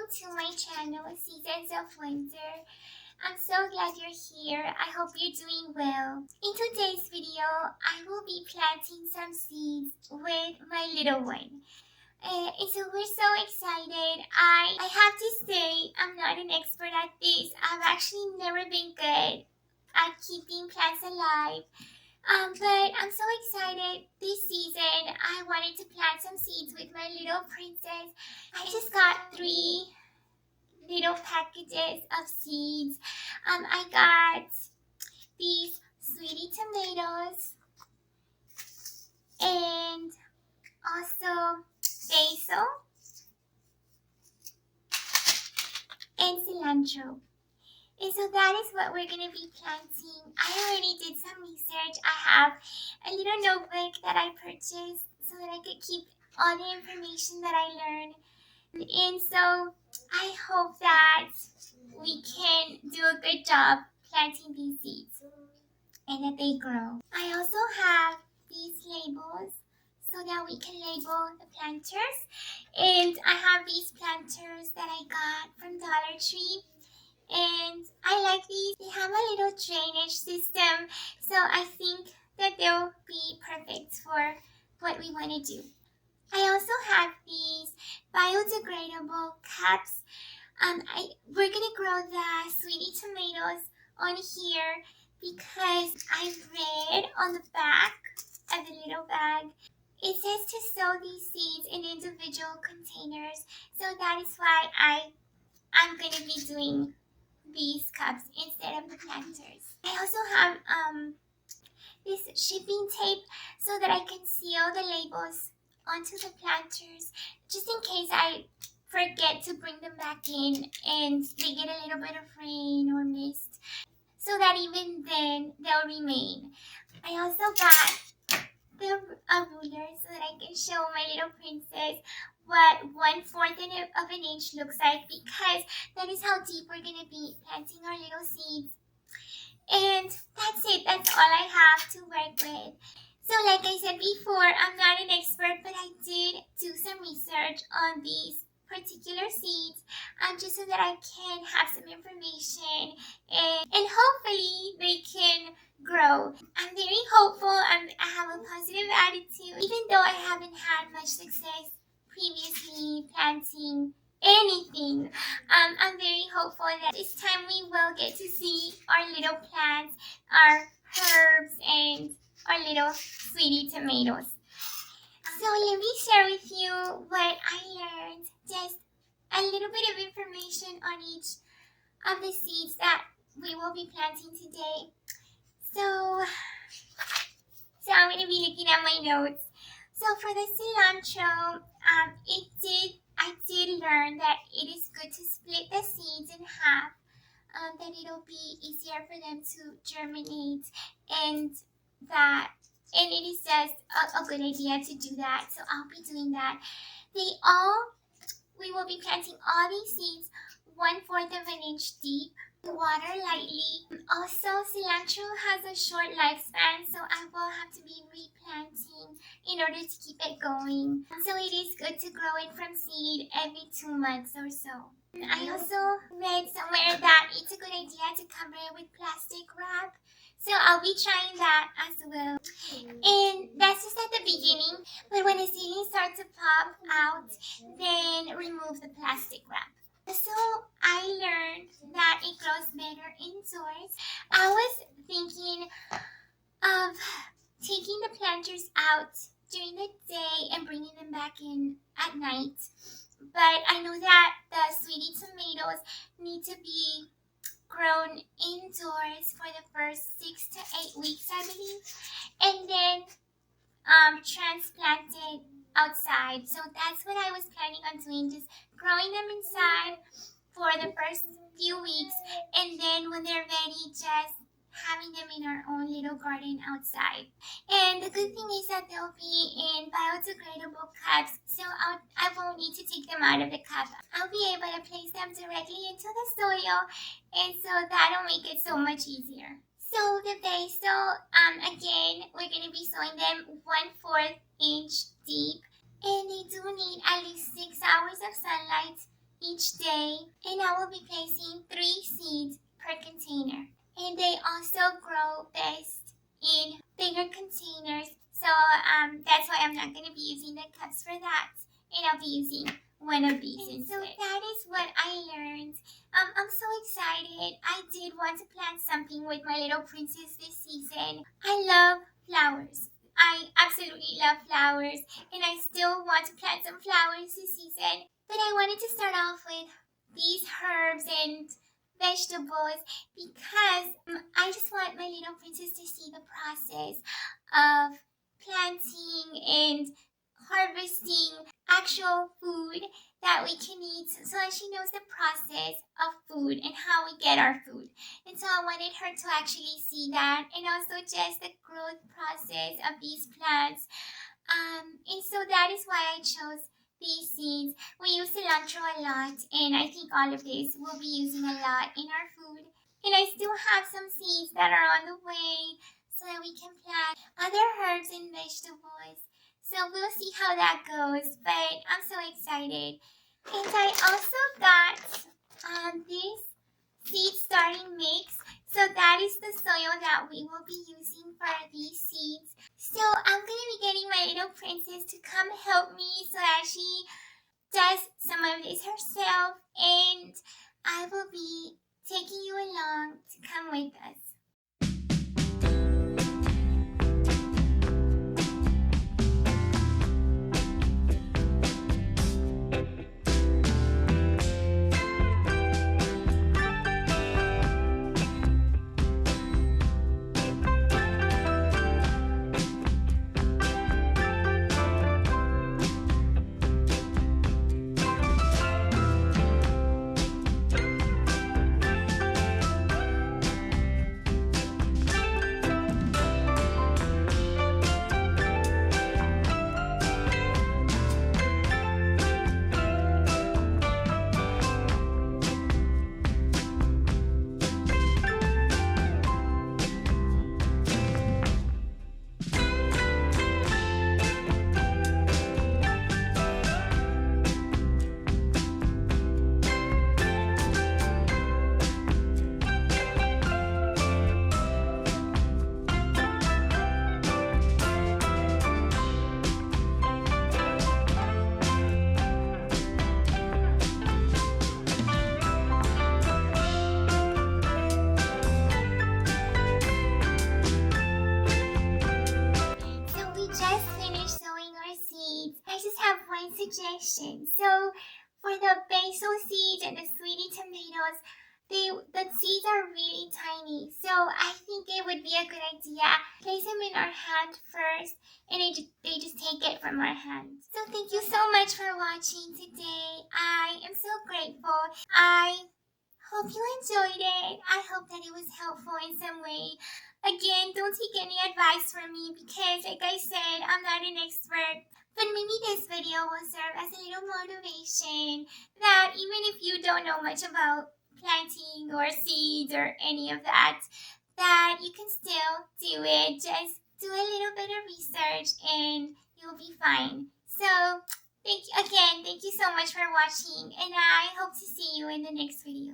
to my channel, Seasons of Winter. I'm so glad you're here. I hope you're doing well. In today's video, I will be planting some seeds with my little one. And so we're so excited. I have to say, I'm not an expert at this. I've actually never been good at keeping plants alive. But I'm so excited. This season, I wanted to plant some seeds with my little princess. I just got 3 little packages of seeds. I got these sweetie tomatoes and also basil and cilantro. And so that is what we're going to be planting. I already did some research. I have a little notebook that I purchased so that I could keep all the information that I learned. And so I hope that we can do a good job planting these seeds and that they grow. I also have these labels so that we can label the planters. And I have these planters that I got from Dollar Tree. And I like these. They have a little drainage system, so I think that they'll be perfect for what we want to do. I also have these biodegradable cups. We're gonna grow the sweetie tomatoes on here because I read on the back of the little bag it says to sow these seeds in individual containers. So that is why I'm gonna be doing these cups instead of the planters. I also have this shipping tape so that I can seal the labels onto the planters just in case I forget to bring them back in and they get a little bit of rain or mist, so that even then they'll remain. I also got a ruler so that I can show my little princess what 1/4 of an inch looks like, because that is how deep we're going to be planting our little seeds. And that's it. That's all I have to work with. So like I said before, I'm not an expert, but I did do some research on these particular seeds just so that I can have some information and hopefully they can grow. I'm very hopeful. I have a positive attitude, even though I haven't had much success previously planting anything. I'm very hopeful that this time we will get to see our little plants, our herbs, and our little sweetie tomatoes. So let me share with you what I learned, just a little bit of information on each of the seeds that we will be planting today. So I'm going to be looking at my notes. So for the cilantro, I did learn that it is good to split the seeds in half, that it'll be easier for them to germinate, and it is just a good idea to do that. So I'll be doing that. We will be planting all these seeds 1/4 of an inch deep. Water lightly. Also, cilantro has a short lifespan, so I will have to be replanting in order to keep it going. So it is good to grow it from seed every 2 months or so. I also read somewhere that it's a good idea to cover it with plastic wrap. So I'll be trying that as well. And that's just at the beginning. But when the seedlings start to pop out, then remove the plastic wrap. So I learned that it grows better indoors. I was thinking of taking the planters out during the day and bringing them back in at night. But I know that the sweetie tomatoes need to be grown indoors for the first 6 to 8 weeks, I believe, and then transplanted outside. So that's what I was planning on doing, just growing them inside for the first few weeks, and then when they're ready, just having them in our own little garden outside. And the good thing is that they'll be in biodegradable cups, so I won't need to take them out of the cup. I'll be able to place them directly into the soil, and so that'll make it so much easier. So the basil, again, we're going to be sowing them 1/4 inch deep, and they do need at least 6 hours of sunlight each day, and I will be placing 3 seeds per container. And they also grow best in bigger containers, so that's why I'm not going to be using the cups for that, and I'll be using one of these instead. So that is what I learned. I'm so excited. I did want to plant something with my little princess this season. I love flowers. I absolutely love flowers, and I still want to plant some flowers this season. But I wanted to start off with these herbs and vegetables because I just want my little princess to see the process of planting and harvesting actual food that we can eat, so that she knows the process of food and how we get our food. And so I wanted her to actually see that, and also just the growth process of these plants. And so that is why I chose these seeds. We use cilantro a lot, and I think all of this we'll be using a lot in our food. And I still have some seeds that are on the way so that we can plant other herbs and vegetables. So we'll see how that goes, but I'm so excited. And I also got this seed starting mix. So that is the soil that we will be using for these seeds. So I'm going to be getting my little princess to come help me so that she does some of this herself. And I will be taking you along to come with us. Suggestion. So for the basil seeds and the sweetie tomatoes, the seeds are really tiny. So I think it would be a good idea. Place them in our hand first, and they just take it from our hand. So thank you so much for watching today. I am so grateful. I hope you enjoyed it. I hope that it was helpful in some way. Again, don't take any advice from me because, like I said, I'm not an expert. But maybe this video will serve as a little motivation that even if you don't know much about planting or seeds or any of that, that you can still do it. Just do a little bit of research and you'll be fine. So thank you so much for watching, and I hope to see you in the next video.